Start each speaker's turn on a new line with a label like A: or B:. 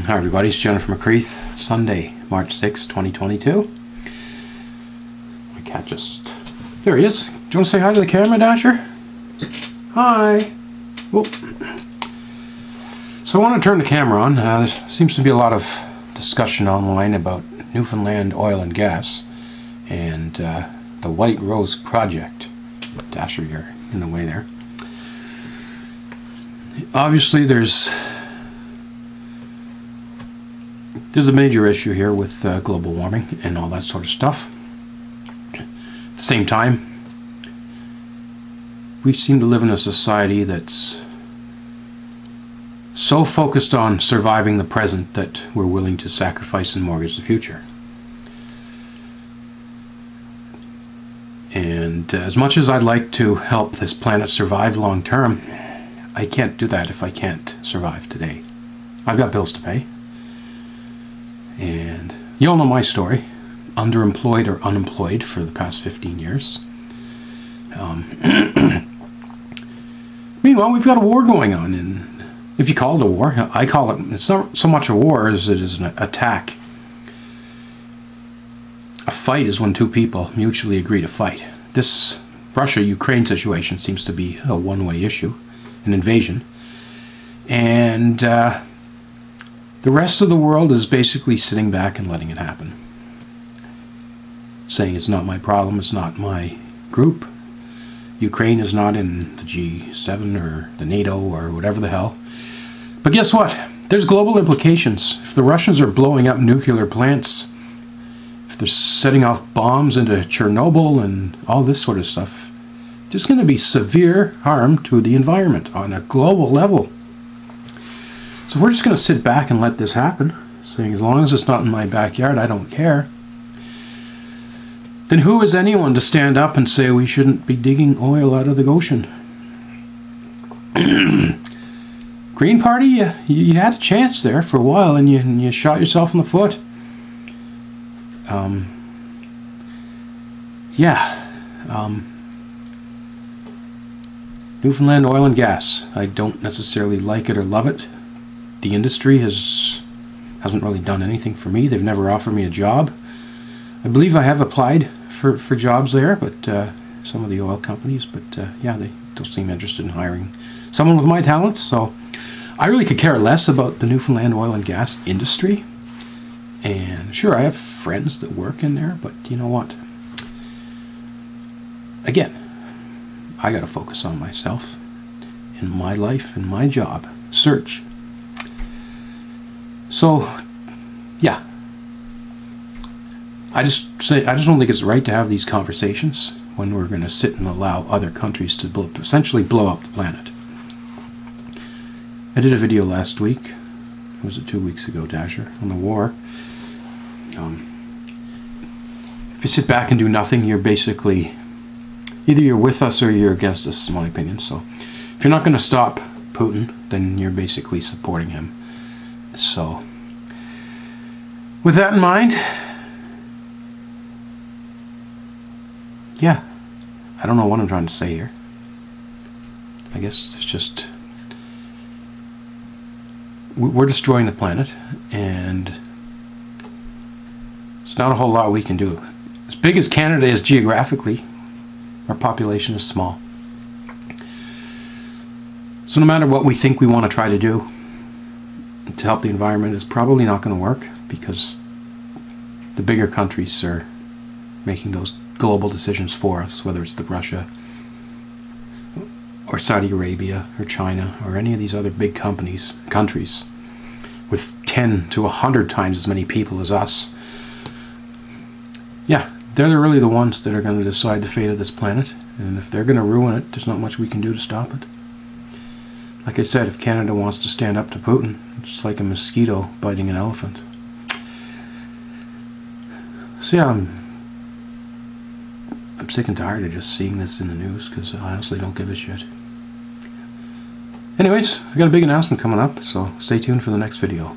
A: Hi everybody, it's Jenn from McCreath. Sunday, March 6, 2022. My cat just... There he is. Do you want to say hi to the camera, Dasher? Hi! Whoop. So I want to turn the camera on. There seems to be a lot of discussion online about Newfoundland oil and gas and the White Rose Project. Dasher, you're in the way there. Obviously there's a major issue here with global warming and all that sort of stuff. At the same time, we seem to live in a society that's so focused on surviving the present that we're willing to sacrifice and mortgage the future. And as much as I'd like to help this planet survive long term, I can't do that if I can't survive today. I've got bills to pay. And you all know my story, underemployed or unemployed for the past 15 years. Meanwhile, we've got a war going on, and if you call it a war, I call it, it's not so much a war as it is an attack. A fight is when two people mutually agree to fight. This Russia-Ukraine situation seems to be a one-way issue, an invasion. And the rest of the world is basically sitting back and letting it happen. Saying it's not my problem, it's not my group. Ukraine is not in the G7 or the NATO or whatever the hell. But guess what? There's global implications. If the Russians are blowing up nuclear plants, if they're setting off bombs into Chernobyl and all this sort of stuff, there's going to be severe harm to the environment on a global level. So we're just going to sit back and let this happen, saying as long as it's not in my backyard, I don't care. Then who is anyone to stand up and say we shouldn't be digging oil out of the ocean? Green Party, you had a chance there for a while and you shot yourself in the foot. Newfoundland oil and gas. I don't necessarily like it or love it. The industry hasn't really done anything for me. They've never offered me a job. I believe I have applied for jobs there, but some of the oil companies, but yeah, they don't seem interested in hiring someone with my talents. So I really could care less about the Newfoundland oil and gas industry. And sure, I have friends that work in there, but you know what? Again, I got to focus on myself, in my life, in my job. Search. So, yeah. I just don't think it's right to have these conversations when we're going to sit and allow other countries to essentially blow up the planet. I did a video last week, was it 2 weeks ago, Dasher, on the war. If you sit back and do nothing, you're basically, either you're with us or you're against us, in my opinion. So if you're not going to stop Putin, then you're basically supporting him. So with that in mind, yeah, I don't know what I'm trying to say here. I guess it's just, we're destroying the planet, and there's not a whole lot we can do. As big as Canada is geographically, our population is small. So no matter what we think we want to try to do to help the environment, it's probably not going to work, because the bigger countries are making those global decisions for us, whether it's the Russia or Saudi Arabia or China or any of these other big countries with 10 to 100 times as many people as us. Yeah, they're really the ones that are going to decide the fate of this planet, and if they're going to ruin it, there's not much we can do to stop it. Like I said, if Canada wants to stand up to Putin, it's like a mosquito biting an elephant. So yeah, I'm sick and tired of just seeing this in the news, because I honestly don't give a shit. Anyways, I got a big announcement coming up, so stay tuned for the next video.